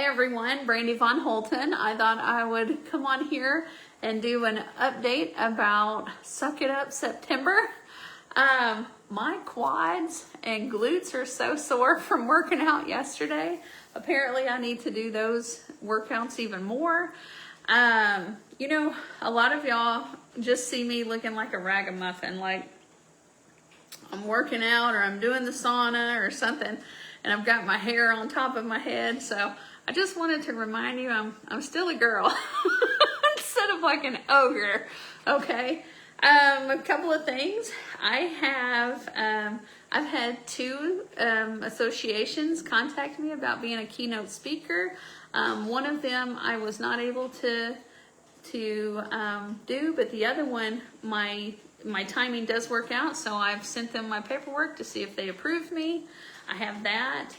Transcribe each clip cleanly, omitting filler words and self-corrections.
Hey everyone, Brandy Von Holton. I thought I would come on here and do an update about Suck It Up September. My quads and glutes are so sore from working out yesterday. Apparently I need to do those workouts even more. You know, a lot of y'all just see me looking like a ragamuffin, like I'm working out or I'm doing the sauna or something, and I've got my hair on top of my head. So I just wanted to remind you I'm still a girl instead of like an ogre. Okay. A couple of things. I've had two associations contact me about being a keynote speaker. One of them I was not able to do, but the other one, my timing does work out, so I've sent them my paperwork to see if they approve me. I have that.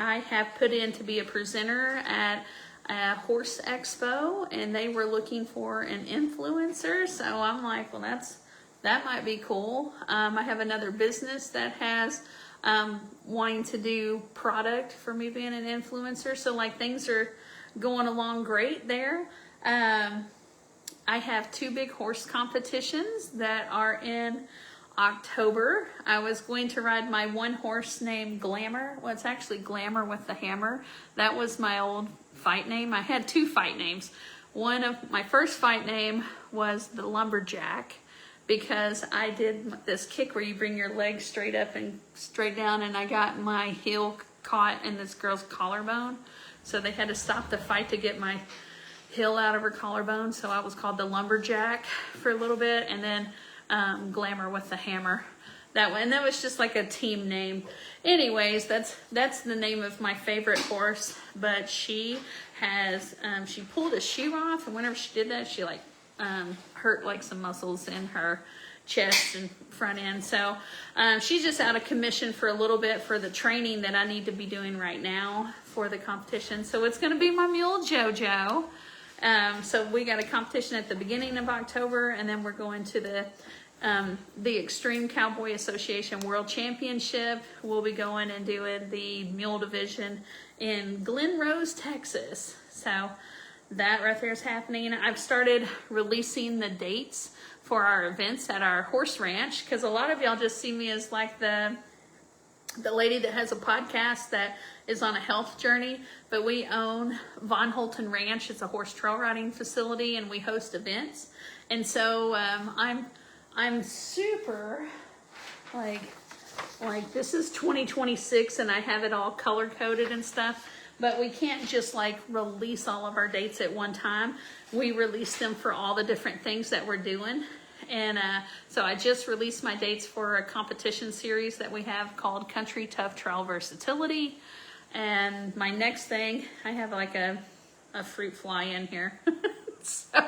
I have put in to be a presenter at a horse expo, and they were looking for an influencer, so I'm like, well, that might be cool. I have another business that has wanting to do product for me being an influencer, so like things are going along great there. I have two big horse competitions that are in October. I was going to ride my one horse named Glamour. Well, it's actually Glamour with the Hammer. That was my old fight name. I had two fight names. One of my first fight name was the Lumberjack, because I did this kick where you bring your legs straight up and straight down, and I got my heel caught in this girl's collarbone. So they had to stop the fight to get my heel out of her collarbone. So I was called the Lumberjack for a little bit, and then Glamour with the Hammer. That one, and that was just like a team name. Anyways, that's the name of my favorite horse. But she has she pulled a shoe off, and whenever she did that, she like hurt like some muscles in her chest and front end. So she's just out of commission for a little bit for the training that I need to be doing right now for the competition. So it's going to be my mule Jojo. So we got a competition at the beginning of October, and then we're going to the Extreme Cowboy Association World Championship. We'll be going and doing the mule division in Glen Rose, Texas. So that right there is happening. I've started releasing the dates for our events at our horse ranch, because a lot of y'all just see me as like the lady that has a podcast that is on a health journey, but we own Von Holton Ranch. It's a horse trail riding facility, and we host events. And so I'm super like this is 2026, and I have it all color coded and stuff. But we can't just like release all of our dates at one time. We release them for all the different things that we're doing. And so I just released my dates for a competition series that we have called Country Tough Trail Versatility. And my next thing, I have like a fruit fly in here. So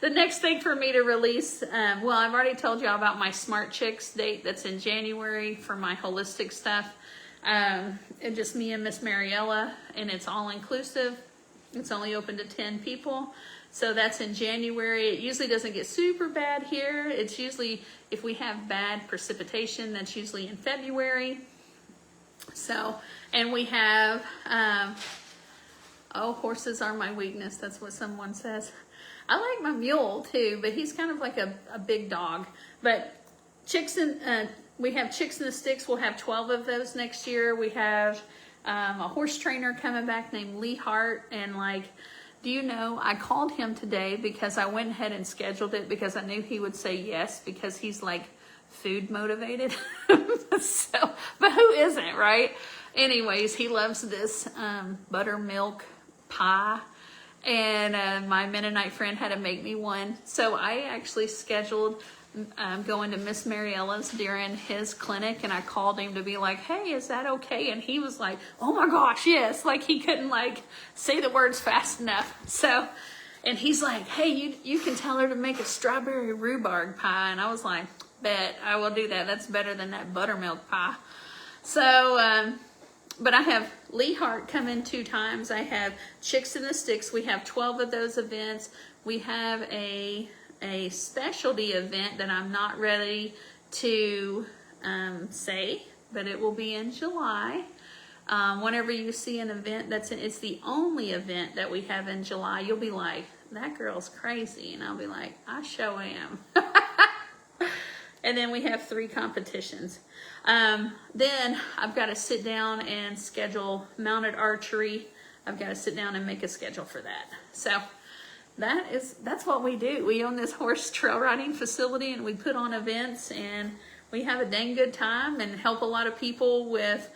the next thing for me to release, well, I've already told you all about my Smart Chicks date that's in January for my holistic stuff. And just me and Miss Mariella, and it's all inclusive. It's only open to 10 people. So that's in January. It usually doesn't get super bad here. It's usually, if we have bad precipitation, that's usually in February. So, and we have, horses are my weakness. That's what someone says. I like my mule too, but he's kind of like a big dog. But chicks and, we have Chicks in the Sticks. We'll have 12 of those next year. We have a horse trainer coming back named Lee Hart. And like, do you know, I called him today because I went ahead and scheduled it because I knew he would say yes, because he's like food motivated. So, but who isn't, right? Anyways, he loves this buttermilk pie. And my Mennonite friend had to make me one. So I actually scheduled going to Miss Mariella's during his clinic, and I called him to be like, hey, is that okay? And he was like, oh my gosh, yes. Like he couldn't like say the words fast enough. So, and he's like, hey, you can tell her to make a strawberry rhubarb pie. And I was like, bet, I will do that. That's better than that buttermilk pie. So, but I have Lee Hart come in 2 times. I have Chicks in the Sticks. We have 12 of those events. We have a specialty event that I'm not ready to say, but it will be in July. Whenever you see an event it's the only event that we have in July, you'll be like, that girl's crazy. And I'll be like, I sure am. And then we have 3 competitions. Then I've got to sit down and schedule mounted archery. I've got to sit down and make a schedule for that. So that's what we do. We own this horse trail riding facility, and we put on events, and we have a dang good time and help a lot of people with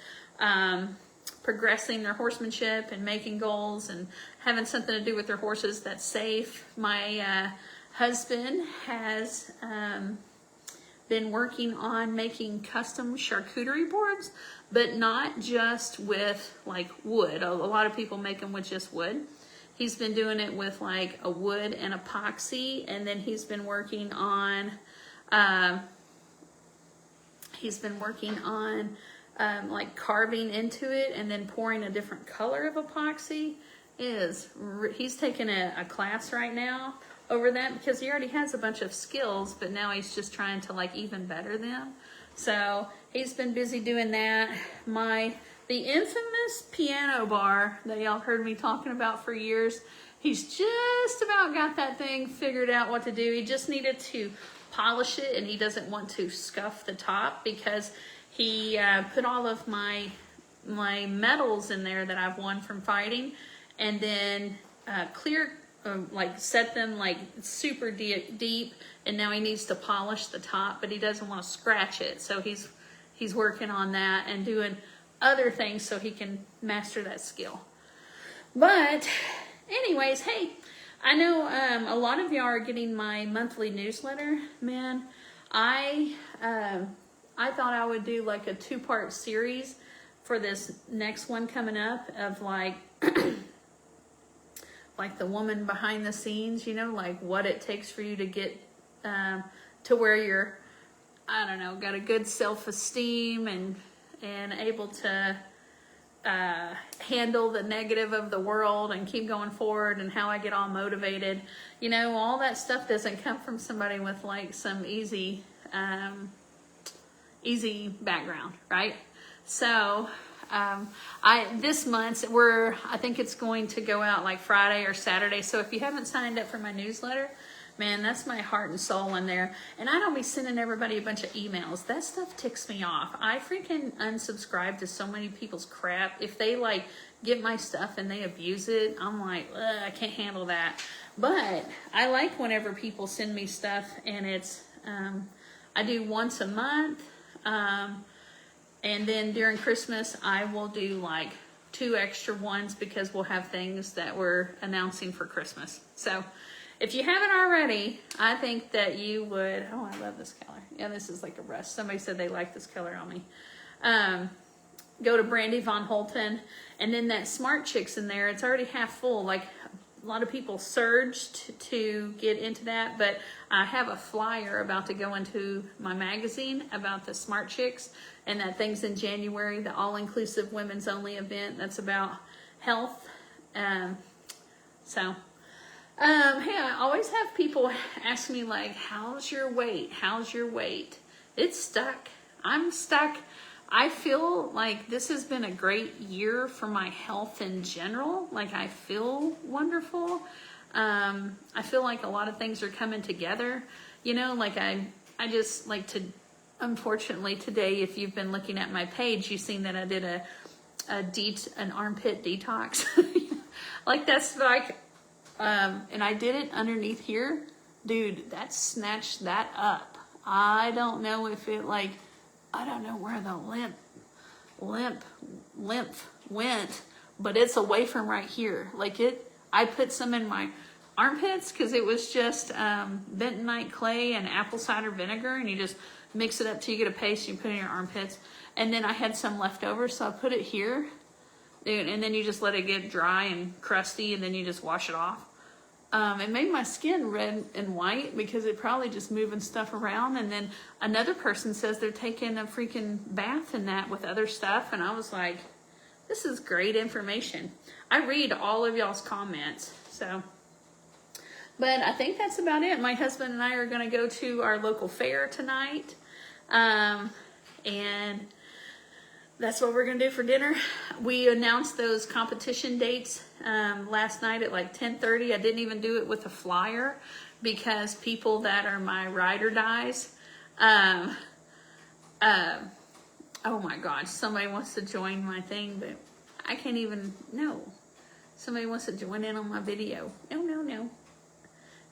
progressing their horsemanship and making goals and having something to do with their horses that's safe. My husband has been working on making custom charcuterie boards, but not just with like wood. A lot of people make them with just wood. He's been doing it with like a wood and epoxy, and then he's been working on like carving into it and then pouring a different color of epoxy. He's taking a class right now over that because he already has a bunch of skills, but now he's just trying to like even better them. So he's been busy doing that. The infamous piano bar that y'all heard me talking about for years, he's just about got that thing figured out what to do. He just needed to polish it, and he doesn't want to scuff the top because he put all of my medals in there that I've won from fighting, and then set them like super deep, and now he needs to polish the top, but he doesn't want to scratch it. So he's working on that and doing other things so he can master that skill. But anyways, hey, I know a lot of y'all are getting my monthly newsletter. Man, I thought I would do like a 2-part series for this next one coming up of like like the woman behind the scenes, like what it takes for you to get to where you're, I don't know, got a good self-esteem and able to handle the negative of the world and keep going forward, and how I get all motivated. All that stuff doesn't come from somebody with like some easy background, right? So this month I think it's going to go out like Friday or Saturday. So if you haven't signed up for my newsletter, man, that's my heart and soul in there. And I don't be sending everybody a bunch of emails. That stuff ticks me off. I freaking unsubscribe to so many people's crap. If they like get my stuff and they abuse it, I'm like, ugh, I can't handle that. But I like whenever people send me stuff, and it's, I do once a month. And then during Christmas, I will do like 2 extra ones because we'll have things that we're announcing for Christmas. So if you haven't already, I think that you would, oh, I love this color. Yeah, this is like a rust. Somebody said they like this color on me. Go to Brandy Von Holten, and then that Smart Chicks in there, it's already half full. Like a lot of people surged to get into that, but I have a flyer about to go into my magazine about the Smart Chicks, and that thing's in January, the all-inclusive women's only event that's about health. Hey, I always have people ask me like, how's your weight? How's your weight? It's stuck. I'm stuck. I feel like this has been a great year for my health in general. Like I feel wonderful. I feel like a lot of things are coming together. Like I just like to, unfortunately today, if you've been looking at my page, you've seen that I did an armpit detox. Like that's like, and I did it underneath here. Dude, that snatched that up. I don't know if it like, I don't know where the lymph went, but it's away from right here. Like I put some in my armpits because it was just bentonite clay and apple cider vinegar, and you just mix it up till you get a paste and you put it in your armpits. And then I had some left over, so I put it here. And then you just let it get dry and crusty, and then you just wash it off. It made my skin red and white because it probably just moving stuff around. And then another person says they're taking a freaking bath in that with other stuff. And I was like, this is great information. I read all of y'all's comments. So, but I think that's about it. My husband and I are going to go to our local fair tonight. And that's what we're gonna do for dinner. We announced those competition dates last night at like 10:30. I didn't even do it with a flyer because people that are my ride or dies, oh my gosh, somebody wants to join my thing, but I can't even, no. Somebody wants to join in on my video. No.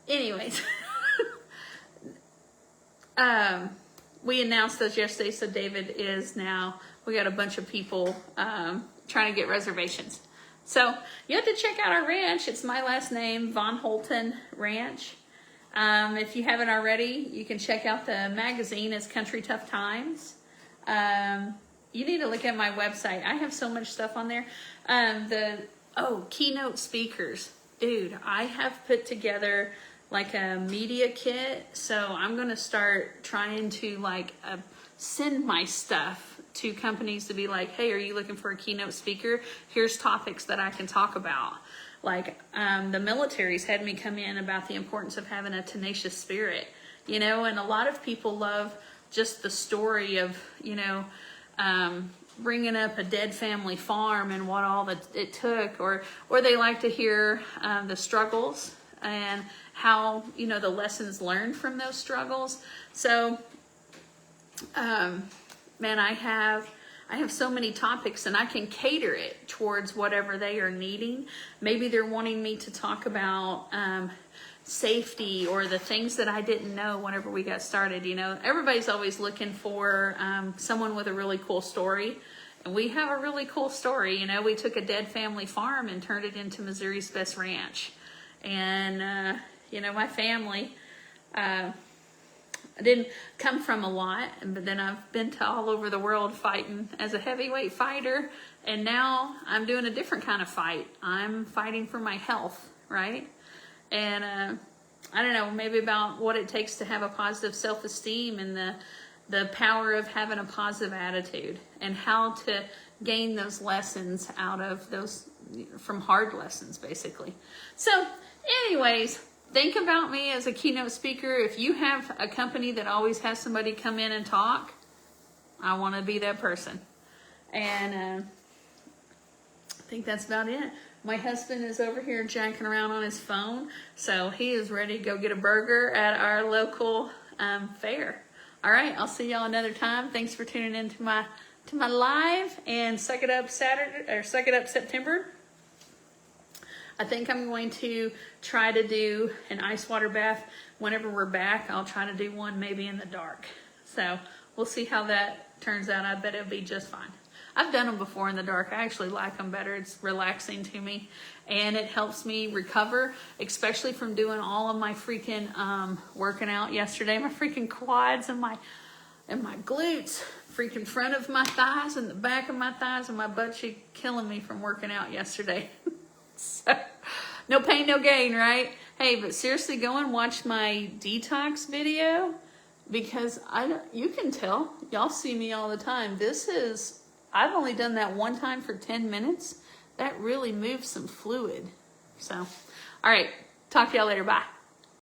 Anyways, we announced those yesterday, so David is now, we got a bunch of people trying to get reservations. So you have to check out our ranch. It's my last name, Von Holton Ranch. If you haven't already, you can check out the magazine. It's Country Tough Times. You need to look at my website. I have so much stuff on there. Keynote speakers. Dude, I have put together like a media kit. So I'm going to start trying to send my stuff to companies to be like, hey, are you looking for a keynote speaker? Here's topics that I can talk about. Like the military's had me come in about the importance of having a tenacious spirit, and a lot of people love just the story of, bringing up a dead family farm and what all that it took, or they like to hear the struggles and how, the lessons learned from those struggles. So, man, I have so many topics, and I can cater it towards whatever they are needing. Maybe they're wanting me to talk about safety or the things that I didn't know whenever we got started. Everybody's always looking for someone with a really cool story. And we have a really cool story. We took a dead family farm and turned it into Missouri's best ranch. And, my family, I didn't come from a lot, but then I've been to all over the world fighting as a heavyweight fighter. And now I'm doing a different kind of fight. I'm fighting for my health, right? And I don't know, maybe about what it takes to have a positive self-esteem and the power of having a positive attitude and how to gain those lessons out of those, from hard lessons, basically. So anyways, think about me as a keynote speaker. If you have a company that always has somebody come in and talk, I want to be that person. And I think that's about it. My husband is over here jacking around on his phone, so he is ready to go get a burger at our local fair. All right, I'll see y'all another time. Thanks for tuning in to my live, and suck it up September. I think I'm going to try to do an ice water bath whenever we're back. I'll try to do one maybe in the dark. So we'll see how that turns out. I bet it'll be just fine. I've done them before in the dark. I actually like them better. It's relaxing to me, and it helps me recover, especially from doing all of my freaking working out yesterday. My freaking quads and my glutes, freaking front of my thighs and the back of my thighs and my butt cheek killing me from working out yesterday. So, no pain, no gain, right? Hey, but seriously, go and watch my detox video, because you can tell. Y'all see me all the time. I've only done that one time for 10 minutes. That really moves some fluid. So, all right. Talk to y'all later. Bye.